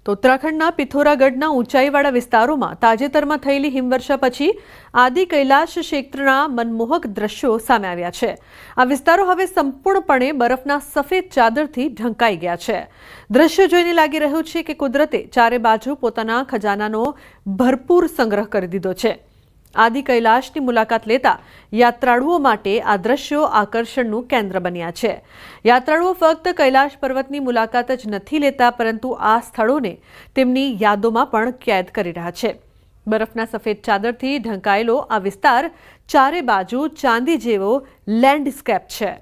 તો ઉત્તરાખંડના પિથોરાગઢના ઊંચાઈવાળા વિસ્તારોમાં તાજેતરમાં થયેલી હિમવર્ષા પછી આદિ કૈલાશ ક્ષેત્રના મનમોહક દ્રશ્યો સામે આવ્યા છે। આ વિસ્તારો હવે સંપૂર્ણપણે બરફના સફેદ ચાદરથી ઢંકાઈ ગયા છે। દ્રશ્યો જોઈને લાગી રહ્યું છે કે કુદરતે ચારે બાજુ પોતાના ખજાનાનો ભરપૂર સંગ્રહ કરી દીધો છે। આદિ કૈલાશની મુલાકાત લેતા યાત્રાળુઓ માટે આ દ્રશ્યો આકર્ષણનું કેન્દ્ર બન્યા છે। યાત્રાળુઓ ફક્ત કૈલાશ પર્વતની મુલાકાત જ નથી લેતા, પરંતુ આ સ્થળોને તેમની યાદોમાં પણ કેદ કરી રહ્યા છે। બરફના સફેદ ચાદરથી ઢંકાયેલો આ વિસ્તાર ચારે બાજુ ચાંદી જેવો લેન્ડસ્કેપ છે।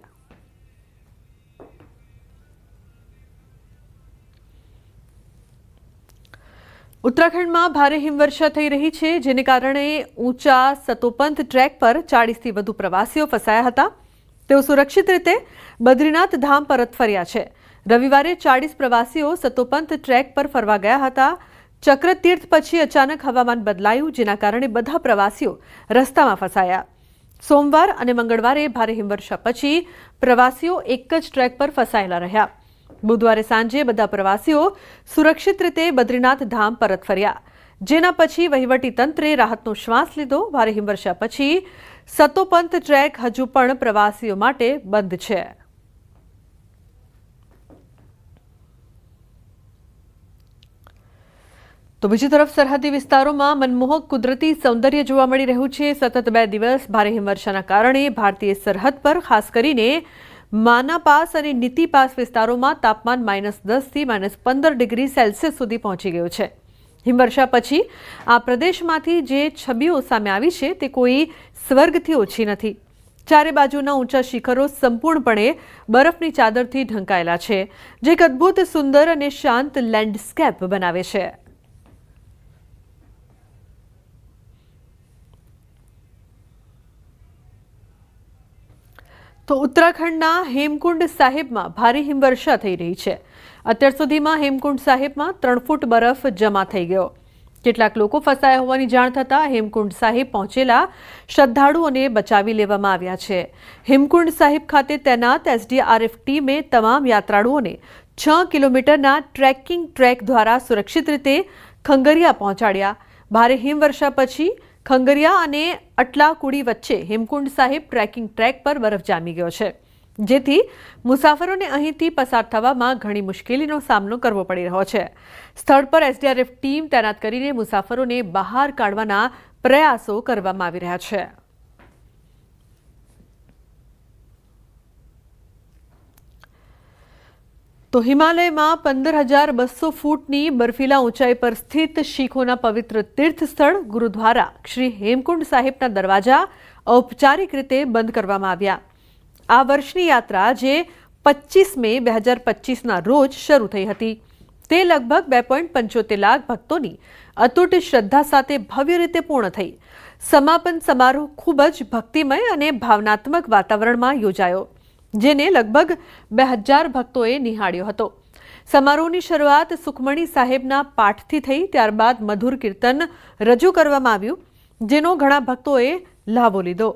ઉત્તરાખંડમાં ભારે હિમવર્ષા થઈ રહી છે, જેને કારણે ઊંચા સતોપંથ ટ્રેક પર 40થી વધુ પ્રવાસીઓ ફસાયા હતા। તેઓ સુરક્ષિત રીતે બદ્રીનાથ ધામ પરત ફર્યા છે। રવિવારે 40 પ્રવાસીઓ સતોપંથ ટ્રેક પર ફરવા ગયા હતા। ચક્રતીર્થ પછી અચાનક હવામાન બદલાયું, જેના કારણે બધા પ્રવાસીઓ રસ્તામાં ફસાયા। સોમવાર અને મંગળવારે ભારે હિમવર્ષા પછી પ્રવાસીઓ એક જ ટ્રેક પર ફસાયેલા રહ્યા। બુધવારે સાંજે બધા પ્રવાસીઓ સુરક્ષિત રીતે બદ્રીનાથ ધામ પરત ફર્યા, જેના પછી વહીવટી તંત્રે રાહતનો શ્વાસ લીધો। ભારે હિમવર્ષા પછી સતોપંથ ટ્રેક હજુ પણ પ્રવાસીઓ માટે બંધ છે। તો બીજી તરફ સરહદી વિસ્તારોમાં મનમોહક કુદરતી સૌંદર્ય જોવા મળી રહ્યું છે। સતત 2 દિવસ ભારે હિમવર્ષાના કારણે ભારતીય સરહદ પર ખાસ કરીને માના પાસ અને નીતિ પાસ વિસ્તારોમાં તાપમાન -10 થી -15 ડિગ્રી સેલ્સિયસ સુધી પહોંચી ગયું છે। હિમવર્ષા પછી આ પ્રદેશમાંથી જે છબીઓ સામે આવી છે તે કોઈ સ્વર્ગથી ઓછી નથી। ચારે બાજુના ઊંચા શિખરો સંપૂર્ણપણે બરફની ચાદરથી ઢંકાયેલા છે, જે એક અદ્ભુત, સુંદર અને શાંત લેન્ડસ્કેપ બનાવે છે। તો ઉત્તરાખંડના હેમકુંડ સાહિબમાં ભારે હિમવર્ષા થઈ રહી છે। અત્યાર સુધીમાં હેમકુંડ સાહિબમાં 3 ફૂટ બરફ જમા થઈ ગયો। કેટલાક લોકો ફસાયા હોવાની જાણ થતાં હેમકુંડ સાહિબ પહોંચેલા શ્રદ્ધાળુઓને બચાવી લેવામાં આવ્યા છે। હેમકુંડ સાહિબ ખાતે તૈનાત SDRF ટીમે તમામ યાત્રાળુઓને 6 કિલોમીટરના ટ્રેકિંગ ટ્રેક દ્વારા સુરક્ષિત રીતે ખંગરિયા પહોંચાડ્યા। ભારે હિમવર્ષા પછી ખંગરિયા અને અટલાકુડી વચ્ચે હેમકુંડ સાહિબ ટ્રેકિંગ ટ્રેક પર બરફ જામી ગયો છે, જેથી મુસાફરોને અહીંથી પસાર થવામાં ઘણી મુશ્કેલીનો સામનો કરવો પડી રહ્યો છે। સ્થળ પર SDRF ટીમ તૈનાત કરીને મુસાફરોને બહાર કાઢવાના પ્રયાસો કરવામાં આવી રહ્યા છે। તો હિમાલયમાં 15,200 ફૂટની બર્ફીલા ઊંચાઈ પર સ્થિત શીખોના પવિત્ર તીર્થ સ્થળ ગુરુદ્વારા શ્રી હેમકુંડ સાહિબના દરવાજા ઔપચારિક રીતે બંધ કરવામાં આવ્યા। આ વર્ષની યાત્રા જે 25 મે 2025ના રોજ શરૂ થઈ હતી, તે લગભગ 2.75 લાખ ભક્તોની અતૂટ શ્રદ્ધા સાથે ભવ્ય રીતે પૂર્ણ થઈ। સમાપન સમારોહ ખૂબ જ ભક્તિમય અને ભાવનાત્મક વાતાવરણમાં યોજાયો, જેને લગભગ 2000 ભક્તોએ નિહાળ્યો હતો। સમારોહની શરૂઆત સુખમણી સાહેબના પાઠથી થઈ, ત્યારબાદ મધુર કીર્તન રજૂ કરવામાં આવ્યું, જેનો ઘણા ભક્તોએ લાભો લીધો।